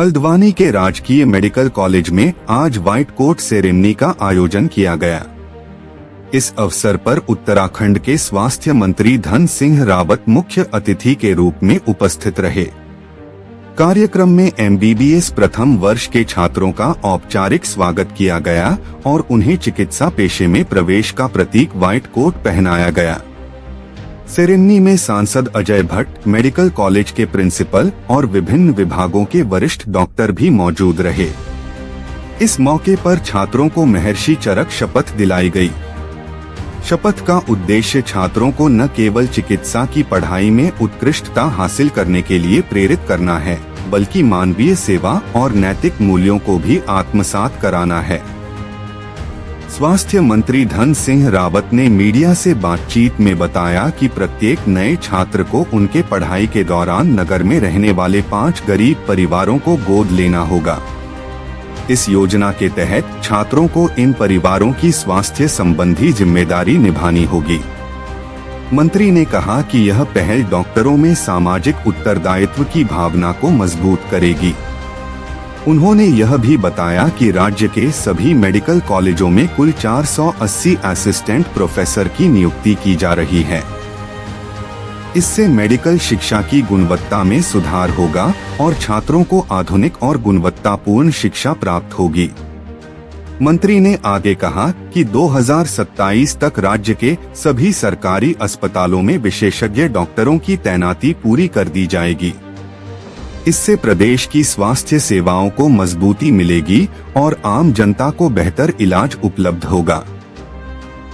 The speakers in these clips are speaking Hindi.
हल्द्वानी के राजकीय मेडिकल कॉलेज में आज व्हाइट कोट सेरेमनी का आयोजन किया गया। इस अवसर पर उत्तराखंड के स्वास्थ्य मंत्री धन सिंह रावत मुख्य अतिथि के रूप में उपस्थित रहे। कार्यक्रम में एमबीबीएस प्रथम वर्ष के छात्रों का औपचारिक स्वागत किया गया और उन्हें चिकित्सा पेशे में प्रवेश का प्रतीक व्हाइट कोट पहनाया गया। सेरेमनी में सांसद अजय भट्ट, मेडिकल कॉलेज के प्रिंसिपल और विभिन्न विभागों के वरिष्ठ डॉक्टर भी मौजूद रहे। इस मौके पर छात्रों को महर्षि चरक शपथ दिलाई गई। शपथ का उद्देश्य छात्रों को न केवल चिकित्सा की पढ़ाई में उत्कृष्टता हासिल करने के लिए प्रेरित करना है, बल्कि मानवीय सेवा और नैतिक मूल्यों को भी आत्मसात कराना है। स्वास्थ्य मंत्री धन सिंह रावत ने मीडिया से बातचीत में बताया कि प्रत्येक नए छात्र को उनके पढ़ाई के दौरान नगर में रहने वाले 5 गरीब परिवारों को गोद लेना होगा। इस योजना के तहत छात्रों को इन परिवारों की स्वास्थ्य संबंधी जिम्मेदारी निभानी होगी। मंत्री ने कहा कि यह पहल डॉक्टरों में सामाजिक उत्तरदायित्व की भावना को मजबूत करेगी। उन्होंने यह भी बताया कि राज्य के सभी मेडिकल कॉलेजों में कुल 480 असिस्टेंट प्रोफेसर की नियुक्ति की जा रही है। इससे मेडिकल शिक्षा की गुणवत्ता में सुधार होगा और छात्रों को आधुनिक और गुणवत्तापूर्ण शिक्षा प्राप्त होगी। मंत्री ने आगे कहा कि 2027 तक राज्य के सभी सरकारी अस्पतालों में विशेषज्ञ डॉक्टरों की तैनाती पूरी कर दी जाएगी। इससे प्रदेश की स्वास्थ्य सेवाओं को मजबूती मिलेगी और आम जनता को बेहतर इलाज उपलब्ध होगा।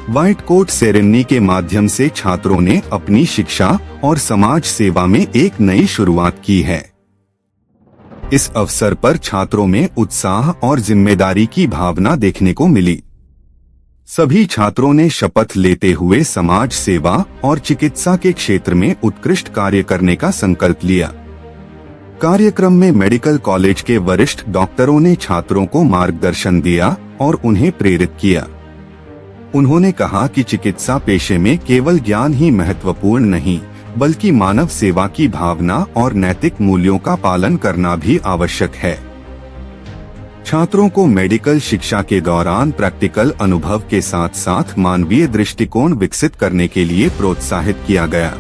व्हाइट कोट सेरेमनी के माध्यम से छात्रों ने अपनी शिक्षा और समाज सेवा में एक नई शुरुआत की है। इस अवसर पर छात्रों में उत्साह और जिम्मेदारी की भावना देखने को मिली। सभी छात्रों ने शपथ लेते हुए समाज सेवा और चिकित्सा के क्षेत्र में उत्कृष्ट कार्य करने का संकल्प लिया। कार्यक्रम में मेडिकल कॉलेज के वरिष्ठ डॉक्टरों ने छात्रों को मार्गदर्शन दिया और उन्हें प्रेरित किया। उन्होंने कहा कि चिकित्सा पेशे में केवल ज्ञान ही महत्वपूर्ण नहीं, बल्कि मानव सेवा की भावना और नैतिक मूल्यों का पालन करना भी आवश्यक है। छात्रों को मेडिकल शिक्षा के दौरान प्रैक्टिकल अनुभव के साथ साथ मानवीय दृष्टिकोण विकसित करने के लिए प्रोत्साहित किया गया।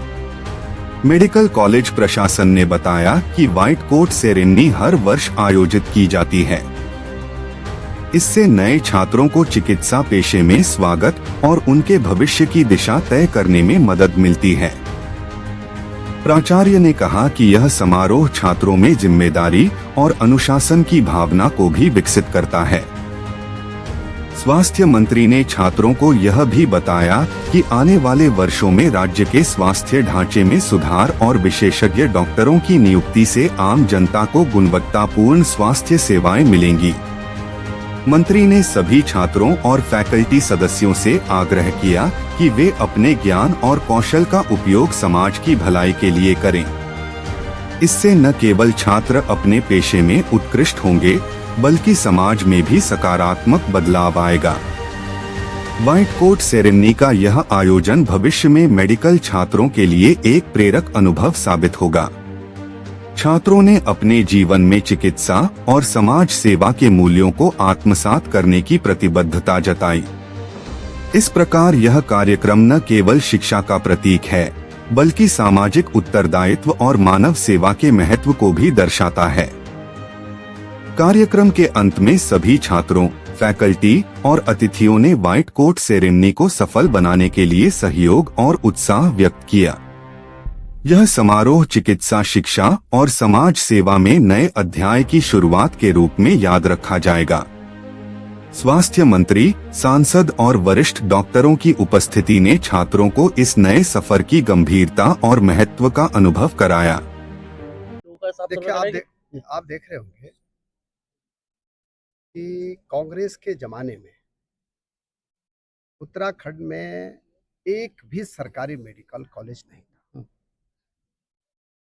मेडिकल कॉलेज प्रशासन ने बताया कि व्हाइट कोट सेरेमनी हर वर्ष आयोजित की जाती है। इससे नए छात्रों को चिकित्सा पेशे में स्वागत और उनके भविष्य की दिशा तय करने में मदद मिलती है। प्राचार्य ने कहा कि यह समारोह छात्रों में जिम्मेदारी और अनुशासन की भावना को भी विकसित करता है। स्वास्थ्य मंत्री ने छात्रों को यह भी बताया कि आने वाले वर्षों में राज्य के स्वास्थ्य ढांचे में सुधार और विशेषज्ञ डॉक्टरों की नियुक्ति से आम जनता को गुणवत्तापूर्ण स्वास्थ्य सेवाएं मिलेंगी। मंत्री ने सभी छात्रों और फैकल्टी सदस्यों से आग्रह किया कि वे अपने ज्ञान और कौशल का उपयोग समाज की भलाई के लिए करें। इससे न केवल छात्र अपने पेशे में उत्कृष्ट होंगे, बल्कि समाज में भी सकारात्मक बदलाव आएगा। व्हाइट कोट सेरेमनी का यह आयोजन भविष्य में मेडिकल छात्रों के लिए एक प्रेरक अनुभव साबित होगा। छात्रों ने अपने जीवन में चिकित्सा और समाज सेवा के मूल्यों को आत्मसात करने की प्रतिबद्धता जताई। इस प्रकार यह कार्यक्रम न केवल शिक्षा का प्रतीक है, बल्कि सामाजिक उत्तरदायित्व और मानव सेवा के महत्व को भी दर्शाता है। कार्यक्रम के अंत में सभी छात्रों, फैकल्टी और अतिथियों ने व्हाइट कोट सेरेमनी को सफल बनाने के लिए सहयोग और उत्साह व्यक्त किया। यह समारोह चिकित्सा शिक्षा और समाज सेवा में नए अध्याय की शुरुआत के रूप में याद रखा जाएगा। स्वास्थ्य मंत्री, सांसद और वरिष्ठ डॉक्टरों की उपस्थिति ने छात्रों को इस नए सफर की गंभीरता और महत्व का अनुभव कराया। देखिए, आप देख रहे होंगे कि कांग्रेस के जमाने में उत्तराखंड में एक भी सरकारी मेडिकल कॉलेज नहीं था।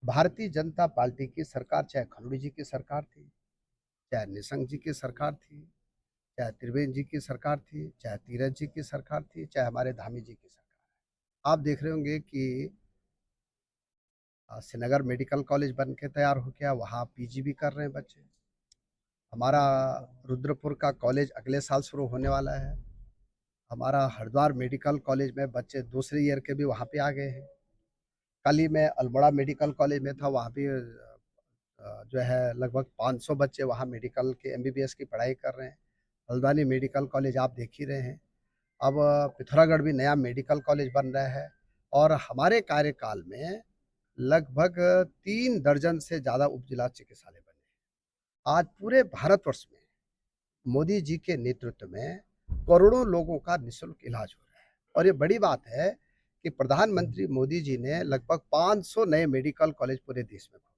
भारतीय जनता पार्टी की सरकार, चाहे खनौड़ी जी की सरकार थी, चाहे निशंक जी की सरकार थी, चाहे त्रिवेंद्र जी की सरकार थी, चाहे तीरथ जी की सरकार थी, चाहे हमारे धामी जी की सरकार है। आप देख रहे होंगे कि श्रीनगर मेडिकल कॉलेज बन के तैयार हो गया, वहाँ पीजी भी कर रहे हैं बच्चे। हमारा रुद्रपुर का कॉलेज अगले साल शुरू होने वाला है। हमारा हरिद्वार मेडिकल कॉलेज में बच्चे दूसरे ईयर के भी वहाँ पे आ गए हैं। कल ही मैं अल्मोड़ा मेडिकल कॉलेज में था, वहाँ भी जो है लगभग 500 बच्चे वहाँ मेडिकल के एमबीबीएस की पढ़ाई कर रहे हैं। हल्द्वानी मेडिकल कॉलेज आप देख ही रहे हैं। अब पिथौरागढ़ भी नया मेडिकल कॉलेज बन रहा है और हमारे कार्यकाल में लगभग 3 दर्जन से ज़्यादा उपजिला चिकित्सालय बने। आज पूरे भारतवर्ष में मोदी जी के नेतृत्व में करोड़ों लोगों का निःशुल्क इलाज हो रहा है और ये बड़ी बात है कि प्रधानमंत्री मोदी जी ने लगभग 500 नए मेडिकल कॉलेज पूरे देश में खोले।